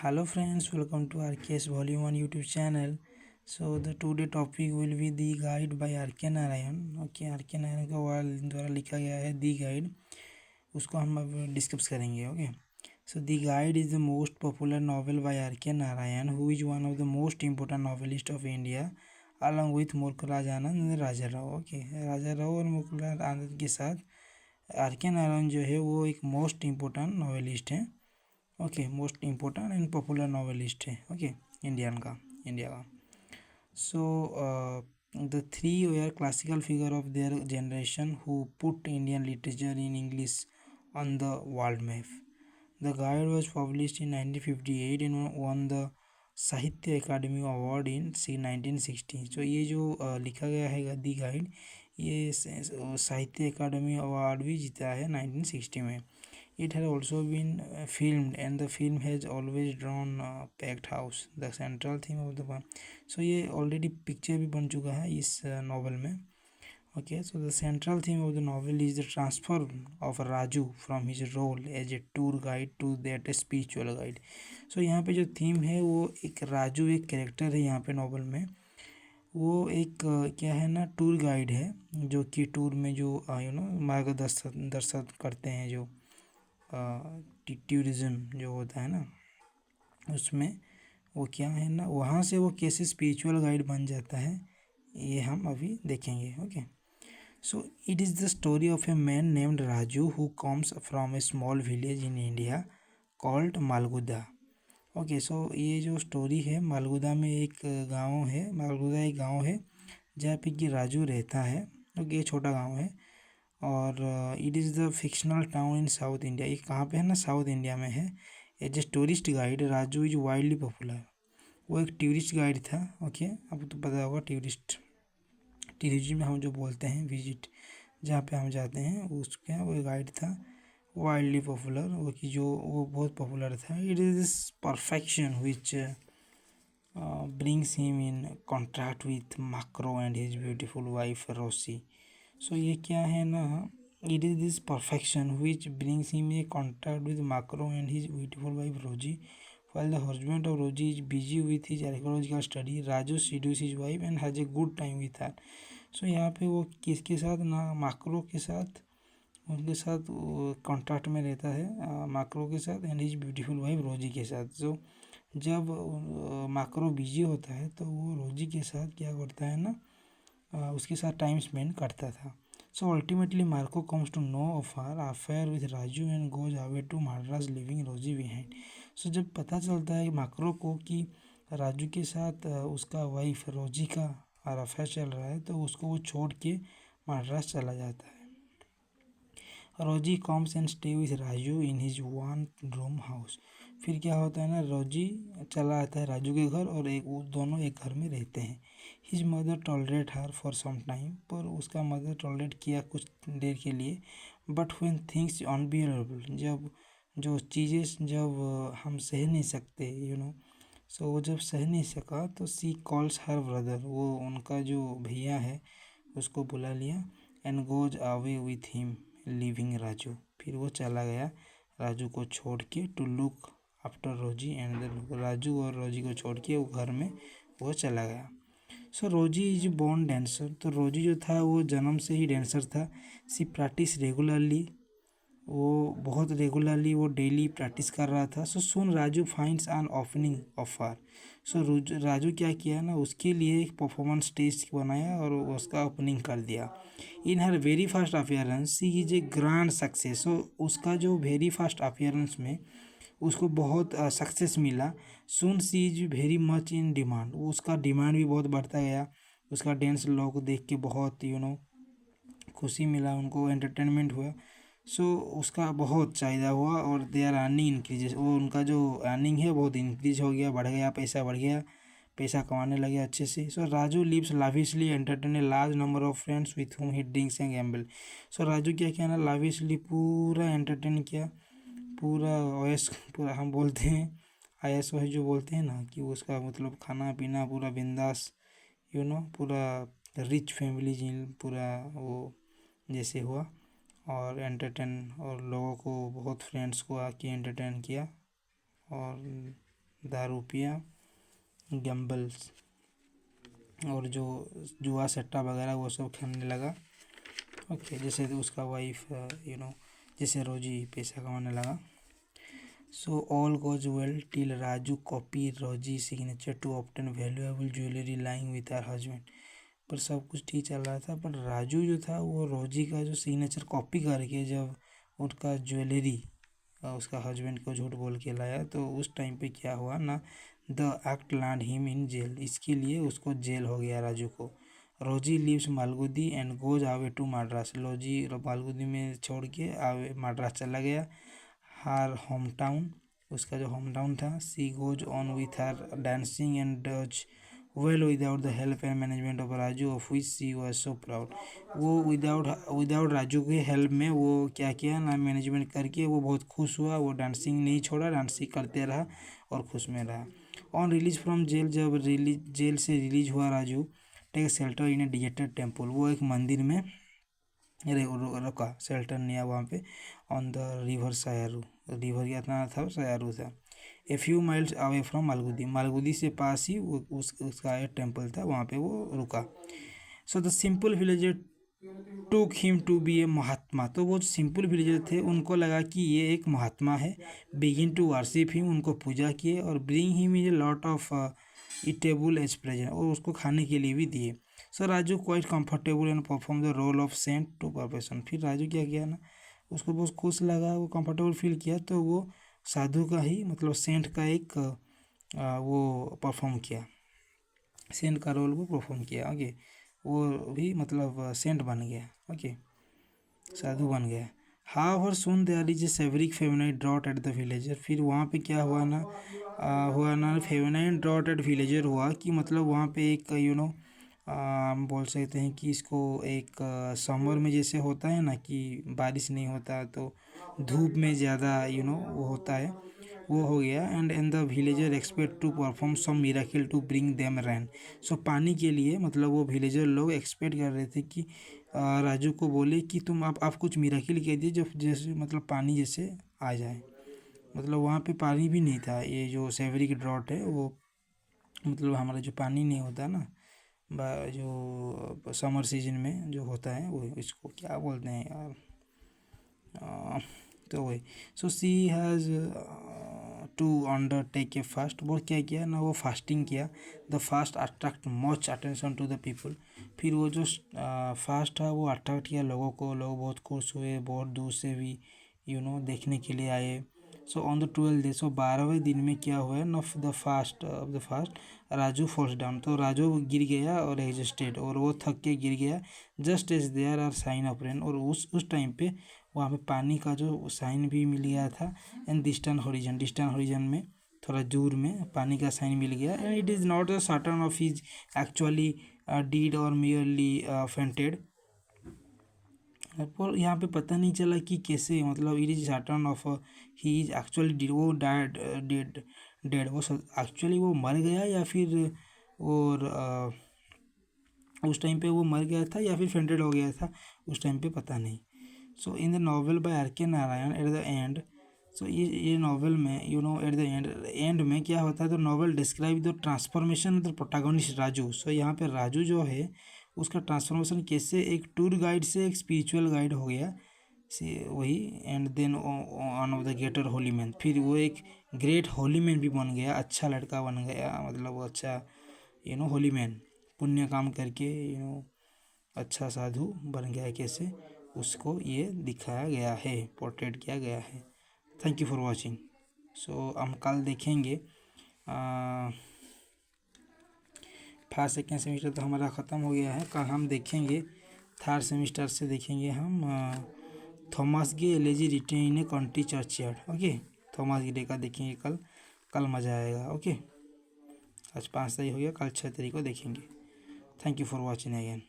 Hello friends, welcome to RKS Volume 1 YouTube channel. So the today topic will be The Guide by RK Narayan. Okay, RK Narayan का द्वारा लिखा गया है दी guide, उसको हम अब डिस्कस करेंगे. Okay, so the Guide is the most popular novel by RK Narayan, who is one of the most important novelist of India along with Mulkraj Anand and Raja Rao. Okay, Raja Rao और मुल्कराज आनंद के साथ RK नारायण जो है वो एक मोस्ट इम्पोर्टेंट नॉवेलिस्ट हैं. Okay, most important and popular novelist है. Okay, India का. So the three were classical figure of their generation who put Indian literature in English on the world map. The Guide was published in 1958 and won the Sahitya Akademi award in 1960. तो ये जो लिखा गया है दी guide, ये साहित्य Akademi award भी जीता है 1960 में. It has also been filmed and the film has always drawn packed house. The central theme of the film. So ये already picture भी बन चुका है इस novel में. Okay, so the central theme of the novel is the transfer of Raju from his role as a tour guide to that spiritual guide. So यहाँ पे जो theme है वो एक राजू एक character है यहाँ पे novel में. वो एक क्या है ना, टूर गाइड है जो कि टूर में जो मार्गदर्शन करते हैं, जो टूरिज़्म जो होता है ना, उसमें वो क्या है ना, वहाँ से वो कैसे स्पिरिचुअल गाइड बन जाता है ये हम अभी देखेंगे. Okay, so it is the story of a man named Raju who comes from a small village in India called Malgudi. Okay, so ये जो स्टोरी है, मालगुदा में एक गांव है, मालगुदा एक गांव है जहाँ पे कि राजू रहता है. ओके, ये छोटा गांव है और it is the fictional town in South India. ये कहाँ पे है ना, साउथ इंडिया में है. As a tourist guide Raju is widely popular. वो एक टूरिस्ट गाइड था. ओके, आपको तो पता होगा टूरिज्म में हम जो बोलते हैं विजिट, जहाँ पे हम जाते हैं उसका वो गाइड था, वाइडली पॉपुलर. वो कि जो वो बहुत पॉपुलर था. It is this perfection which brings him in contact with Macro and his beautiful wife Rosie. So ये क्या है ना, it is this perfection which brings him in contact with Macro and his beautiful wife Rosie. While the husband of Rosie is busy with his archaeological study, Raju seduces his wife and has a good time with her. So यहाँ पे वो किसके साथ ना, macro के साथ, उनके साथ कॉन्टैक्ट में रहता है, माक्रो के साथ एंड हिज ब्यूटीफुल वाइफ रोजी के साथ. जो जब माक्रो बिजी होता है तो वो रोजी के साथ क्या करता है ना, उसके साथ टाइम स्पेंड करता था. So ultimately Marco comes to know of her affair with Raju and goes away to Madras leaving Rosie behind. सो जब पता चलता है माक्रो को कि राजू के साथ उसका वाइफ रोजी का अफेयर चल रहा है, तो उसको वो छोड़ के मद्रास चला जाता है. रोजी comes and stay with Raju in his one room house. फिर क्या होता है ना, रोजी चला आता है राजू के घर और एक वो दोनों एक घर में रहते हैं. His mother tolerate her for some time, पर उसका मदर टॉलरेट किया कुछ देर के लिए. बट व्हेन थिंग्स अनबियरेबल, जब जो चीज़ें जब हम सह नहीं सकते, सो वो जब सह नहीं सका तो सी कॉल्स हर ब्रदर, वो उनका जो भैया है उसको बुला लिया. And goes away with him living Raju. फिर वो चला गया राजू को छोड़ के टू लुक आफ्टर रोजी एंड द राजू और रोजी को छोड़ के वो घर में वो चला गया. सो रोजी इज बोर्न डांसर. तो रोजी जो था वो जन्म से ही डांसर था. सी प्रैक्टिस रेगुलरली, वो बहुत रेगुलरली वो डेली प्रैक्टिस कर रहा था. So soon Raju finds an opening of her. So Raju क्या किया ना, उसके लिए एक परफॉर्मेंस स्टेज बनाया और उसका ओपनिंग कर दिया. In her very first appearance she is a grand success. So उसका जो वेरी फर्स्ट अपियरेंस में उसको बहुत सक्सेस मिला. Soon she is very much in demand. उसका डिमांड भी बहुत बढ़ता गया. उसका डांस लोग देख के बहुत खुशी मिला, उनको एंटरटेनमेंट हुआ. सो उसका बहुत चाहिए हुआ और दे आर अर्निंग इंक्रीजेस. वो उनका जो अर्निंग है बहुत इंक्रीज हो गया, बढ़ गया, पैसा बढ़ गया, पैसा कमाने लगे अच्छे से. So Raju lives lavishly, entertain a large number of friends with whom he drinks and gamble. So Raju क्या किया ना, लाविशली पूरा एंटरटेन किया, पूरा ओएस, पूरा हम बोलते हैं आयस वही जो बोलते हैं ना, कि उसका मतलब खाना पीना पूरा बिंदास, पूरा रिच फैमिली जिन पूरा वो जैसे हुआ. और एंटरटेन और लोगों को बहुत फ्रेंड्स को आके एंटरटेन किया और दारू पिया, गैम्बल्स, और जो जुआ सट्टा वगैरह वो सब खेलने लगा। ओके, जैसे उसका वाइफ जैसे रोजी पैसा कमाने लगा। So all goes well till Raju copy Rosie signature to obtain valuable jewellery lying with her husband. पर सब कुछ ठीक चल रहा था, पर राजू जो था वो रोजी का जो सिग्नेचर कॉपी करके जब उसका ज्वेलरी उसका हस्बैंड को झूठ बोल के लाया, तो उस टाइम पे क्या हुआ ना, the act land him in jail. इसके लिए उसको जेल हो गया राजू को। Rosie leaves Malgudi and goes away to Madras. Rosie Malgudi में छोड़ के आवे मद्रास चला गया, हार होम टाउन, उसका जो होम टाउन था। She goes on with her dancing and does well without the help and management of Raju of which she was so proud. वो विदाउट राजू के हेल्प में वो क्या किया ना, मैनेजमेंट करके वो बहुत खुश हुआ। वो डांसिंग नहीं छोड़ा, डांसिंग करते रहा और खुश में रहा। ऑन रिलीज फ्रॉम जेल, जब जेल से रिलीज हुआ Raju, take shelter in a deserted temple. वो एक मंदिर में रुका, शेल्टर लिया वहाँ पे। On the river Sarayu, river क्या था सयारू था। A few miles away from Malgudi, Malgudi से पास ही उसका एक टेम्पल था, वहाँ पे वो रुका। So the simple villager took him to be a mahatma. तो वो सिंपल विलेजर थे, उनको लगा कि ये एक महात्मा है। बिगिन टू वर्शिप हिम, उनको पूजा किए, और bring him is a lot of eatable as present, और उसको खाने के लिए भी दिए। सो Raju quite comfortable and perform the role of saint to perfection. फिर राजू क्या किया ना, उसको बहुत खुश लगा, वो कंफर्टेबल फील किया, तो वो साधु का ही मतलब सेंट का एक वो परफॉर्म किया, सेंट का रोल वो परफॉर्म किया। ओके, वो भी मतलब सेंट बन गया। ओके, साधु बन गया। However soon there is a severe feminine drought at the villager. फिर वहाँ पे क्या हुआ ना फेमिनाइन ड्रॉट एट विलेजर हुआ कि मतलब वहाँ पे एक हम बोल सकते हैं कि इसको एक समर में जैसे होता है ना कि बारिश नहीं होता, तो धूप में ज़्यादा वो होता है, वो हो गया। And the villager expect to perform some miracle to bring them rain. So पानी के लिए मतलब वो विलेजर लोग एक्सपेक्ट कर रहे थे कि राजू को बोले कि तुम आप कुछ मिराकिल कह दिए जो जैसे मतलब पानी जैसे आ जाए। मतलब वहाँ पे पानी भी नहीं था, ये जो सेवरी की ड्रॉट है वो मतलब हमारा जो पानी नहीं होता ना, जो समर सीजन में जो होता है वो, इसको क्या बोलते हैं यार, तो वही। So she has to undertake a fast. वो क्या किया ना, वो फास्टिंग किया। The fast attract much attention to the people. फिर वो जो फास्ट था वो अट्रैक्ट किया लोगों को, लोग बहुत खुश हुए, बहुत दूर से भी देखने के लिए आए। So on the 12th day, so 12वें दिन में क्या हुआ ना, the fast Raju falls down. तो राजू गिर गया और एग्जिस्टेड, और वो थक के गिर गया। Just as there are sign of rain, और उस टाइम पे वहाँ पे पानी का जो साइन भी मिल गया था। एंड डिस्टेंट हॉरिजन में थोड़ा दूर में पानी का साइन मिल गया। And it is not a certain of his actually deed और मियरली फेंटेड। पर यहाँ पे पता नहीं चला कि कैसे, मतलब it is certain of he is actually did, वो डेड वो एक्चुअली वो मर गया, या फिर और उस टाइम पे वो मर गया था या फिर फेंटेड हो गया था, उस टाइम पे पता नहीं। So in the novel by R K Narayan at the end, so ये नॉवल में एट द एंड में क्या होता है, तो novel describe the transformation of the protagonist Raju. So यहाँ पे राजू जो है उसका ट्रांसफॉर्मेशन कैसे एक टूर गाइड से एक स्पिरिचुअल गाइड हो गया, से वही। And then on of the greater holy man, फिर वो एक ग्रेट होली मैन भी बन गया, अच्छा लड़का बन गया, मतलब वो अच्छा होली मैन, पुण्य काम करके अच्छा साधु बन गया कैसे, उसको ये दिखाया गया है, पोर्ट्रेट किया गया है। Thank you for watching. So हम कल देखेंगे फर्स्ट सेकेंड सेमेस्टर तो हमारा ख़त्म हो गया है। कल हम देखेंगे थर्ड सेमेस्टर से देखेंगे हम Thomas Gray elegy written in a country churchyard. Okay, Thomas Gray का देखेंगे कल मज़ा आएगा। ओके, आज 5 तारीख हो गया, कल 6 तारीख को देखेंगे। Thank you for watching again.